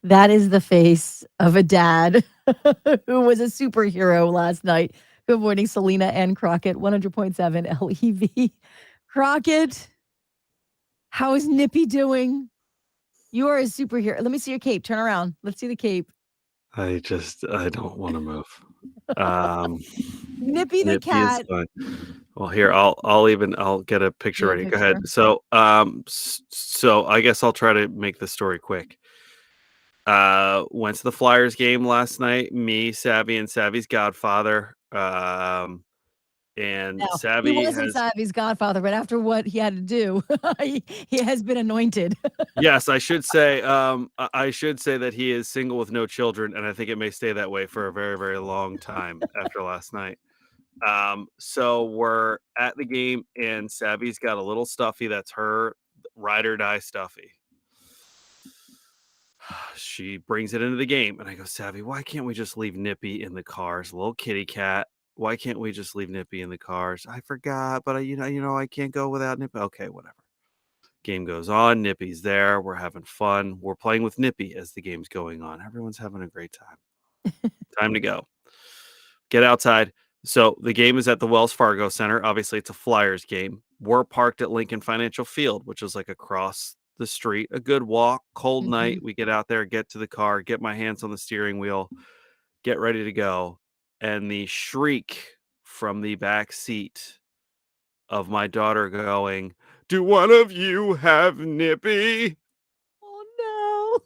That is the face of a dad who was a superhero last night. Good morning, Selena and Crockett, 100.7 LEV. Crockett, how is Nippy doing? You are a superhero. Let me see your cape. Turn around. Let's see the cape. I don't want to move. Um, Nippy the Nippy is cat. fine. Well, here I'll get a picture Get a ready. Go ahead. picture. So so I guess I'll try to make the story quick. Went to the Flyers game last night. Me, Savvy, and Savvy's godfather. And Now, he Savvy wasn't has Savvy's godfather, but after what he had to do, he has been anointed. yes, I should say I should say that he is single with no children, and I think it may stay that way for a very, very long time after last night. So we're at the game, and Savvy's got a little stuffy that's her ride or die stuffy. She brings it into the game, and I go, Savvy, why can't we just leave Nippy in the cars? Little kitty cat. Why can't we just leave Nippy in the cars? I forgot, but I can't go without Nippy. Okay, whatever. Game goes on. Nippy's there. We're having fun. We're playing with Nippy as the game's going on. Everyone's having a great time. Time to go. Get outside. So the game is at the Wells Fargo Center. Obviously, it's a Flyers game. We're parked at Lincoln Financial Field, which is like across the street. A good walk, cold night. We get out there, get to the car, get my hands on the steering wheel, get ready to go. And the shriek from the back seat of my daughter going, "Do one of you have Nippy?" Oh,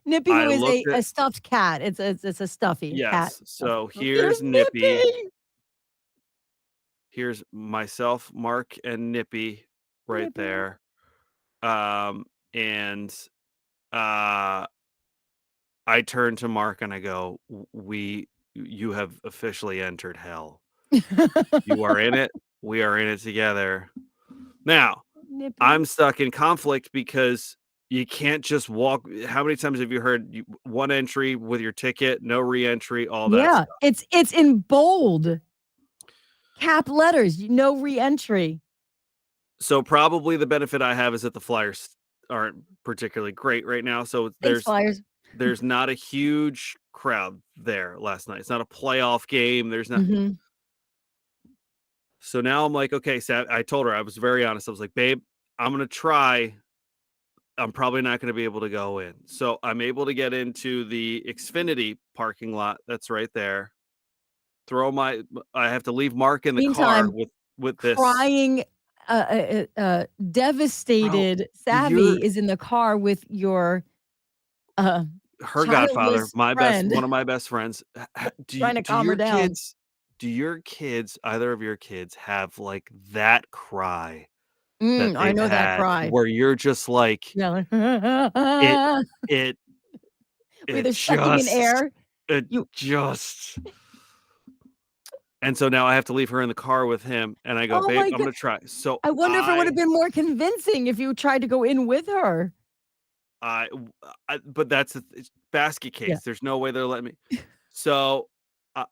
no. Nippy, I who is looked at a stuffed cat. It's a stuffy cat. yes. Stuffed. So Oh, there's here's Nippy. Nippy. Here's myself, Mark, and Nippy right Nippy. there. And uh I turn to Mark and I go, You have officially entered hell. You are in it. We are in it together." Now, Nippy. I'm stuck in conflict because you can't just walk. How many times have you heard one entry with your ticket, no re-entry, all that Yeah, stuff? it's in bold cap letters. No re-entry. So probably the benefit I have is that the Flyers aren't particularly great right now. So Thanks, Flyers. there's not a huge crowd there last night. It's not a playoff game. There's not. Mhm. So now I'm like, okay, so I told her, I was very honest. I was like, babe, I'm going to try. I'm probably not going to be able to go in. So I'm able to get into the Xfinity parking lot that's right there. I have to leave Mark in the car Meantime, with this. crying, Bro, devastated you're Savvy is in the car with your, uh, her godfather, childless one friend of my best friends. trying to Do calm her your down. kids, either of your kids have like that cry that I they've know that had cry. where you're just like, Yeah, like, it, it, where it they're sucking in just, air. it You just, and so now I have to leave her in the car with him and I go, oh babe, my I'm god. going to try. So I wonder if it would have been more convincing if you tried to go in with her. I, but that's it's basket Yeah. case. There's no way they're letting me. So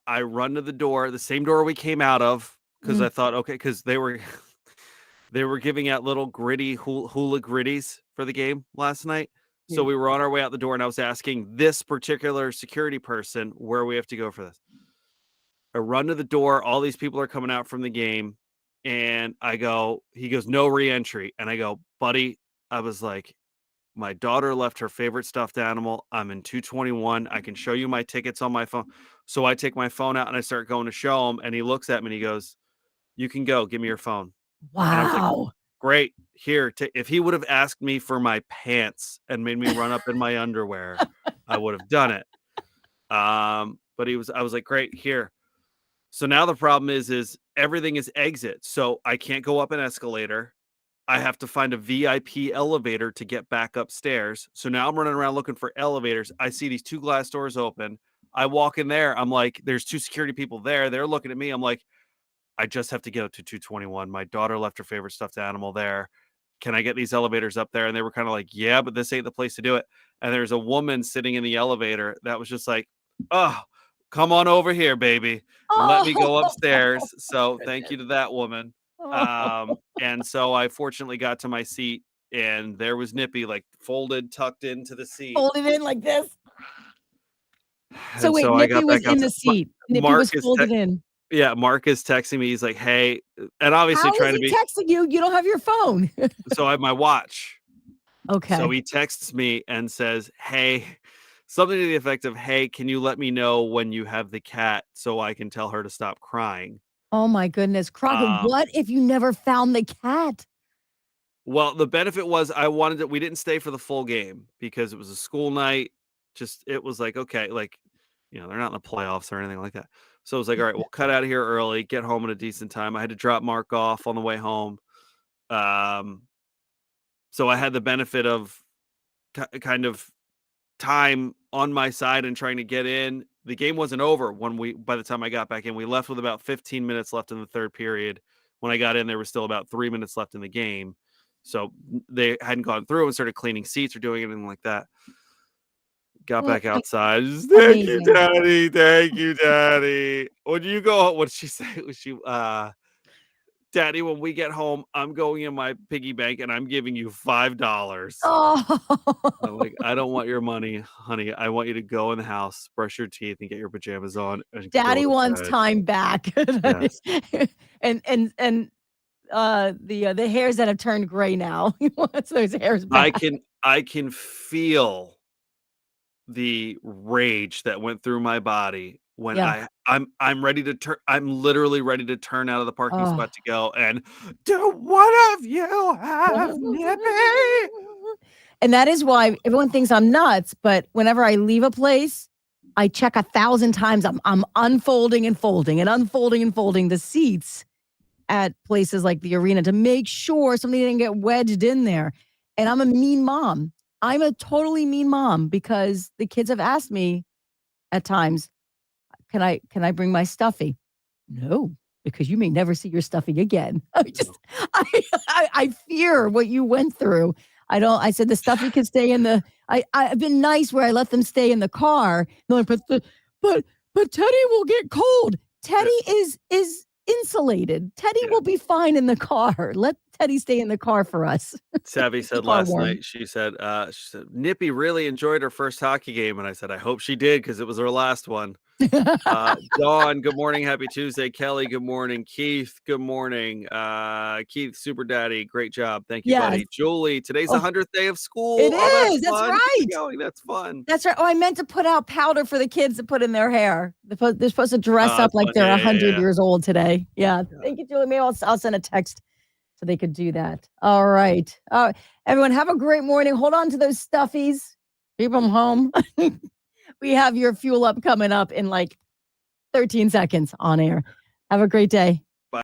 I run to the door, the same door we came out of, because Mm, I thought, okay, because they were they were giving out little gritty hula gritties for the game last night. So yeah. we were on our way out the door, and I was asking this particular security person where we have to go for this. I run to the door. All these people are coming out from the game, and he goes, no re-entry, and I go, buddy, I was like, my daughter left her favorite stuffed animal. I'm in 221. I can show you my tickets on my phone. So I take my phone out and I start going to show him. And he looks at me and he goes, "You can go. Give me your phone." And I was like, Wow. "Great. Here." If he would have asked me for my pants and made me run up in my underwear, I would have done it. But I was like, "Great. Here." So now the problem is everything is exit. So I can't go up an escalator. I have to find a VIP elevator to get back upstairs. So now I'm running around looking for elevators. I see these two glass doors open. I walk in there. I'm like, there's two security people there. They're looking at me. I'm like, I just have to get up to 221. My daughter left her favorite stuffed animal there. Can I get these elevators up there? And they were kind of like, yeah, but this ain't the place to do it. And there's a woman sitting in the elevator that was just like, oh, come on over here, baby, and let me go Oh, upstairs. So thank goodness. you to that woman. Oh. And so I fortunately got to my seat and there was Nippy, like, folded, tucked into the seat. Hold it in like this. So And wait, so I Nippy got was back in outside. the seat. Nippy Mark was is folded in. Mark is texting me. He's like, "Hey," and obviously How is trying to he be texting you? You don't have your phone. so I have my watch. So Okay. he texts me and says, "Hey," something to the effect of, "Hey, can you let me know when you have the cat so I can tell her to stop crying?" Oh my goodness. Crockett, Um, what if you never found the cat? well, the benefit was we didn't stay for the full game because it was a school night. Just it was like, okay, like, they're not in the playoffs or anything like that. So it was like, all right, we'll cut out of here early, get home at a decent time. I had to drop Mark off on the way home. Um, so I had the benefit of kind of time on my side and trying to get in. The game wasn't over by the time I got back in. We left with about 15 minutes left in the third period. When I got in, there was still about 3 minutes left in the game. So they hadn't gone through and started cleaning seats or doing anything like that. Got Well, back outside. Just, "Thank you, amazing. daddy. Thank you, daddy." When you go, what did she say? Was she "Daddy, when we get home, I'm going in my piggy bank and I'm giving you $5." I'm Oh, like, "I don't want your money, honey. I want you to go in the house, brush your teeth, and get your pajamas on and go daddy to wants bed." time back. Yes. The hairs that have turned gray now. He wants those hairs I back. can I can feel the rage that went through my body when Yeah. I'm literally ready to turn out of the parking Oh. spot to go and, "Do one of you have Nippy?" And that is why everyone thinks I'm nuts, but whenever I leave a place, I check 1,000 times. I'm unfolding and folding and unfolding and folding the seats at places like the arena to make sure somebody didn't get wedged in there. And I'm a mean mom. I'm a totally mean mom because the kids have asked me at times, can I bring my stuffy? No, because you may never see your stuffy again. No. I fear what you went through. I said the stuffy could stay in the I've been nice where I let them stay in the car. No, but but Teddy will get cold. Yeah, Teddy is insulated. Teddy yeah. will be fine in the car. Let Teddy stay in the car for us. Savvy The said car last warm. night, she said, "Nippy really enjoyed her first hockey game," and I said, "I hope she did because it was her last one." Dawn, good morning, happy Tuesday. Kelly, good morning. Keith, good morning. Keith, super daddy, great job. Thank you, Yes. buddy. Julie, today's the Oh, 100th day of it school. Oh, that's is. That's fun. Keep right. going. That's fun. That's right. Oh, I meant to put out powder for the kids to put in their hair. They're supposed to dress Oh, up that's like fun. they're Yeah, yeah, 100 yeah, years old today. Yeah. yeah. Thank you, Julie. Maybe I'll send a text so they could do that. All right. Everyone, have a great morning. Hold on to those stuffies. Keep them home. We have your fuel up coming up in like 13 seconds on air. Have a great day.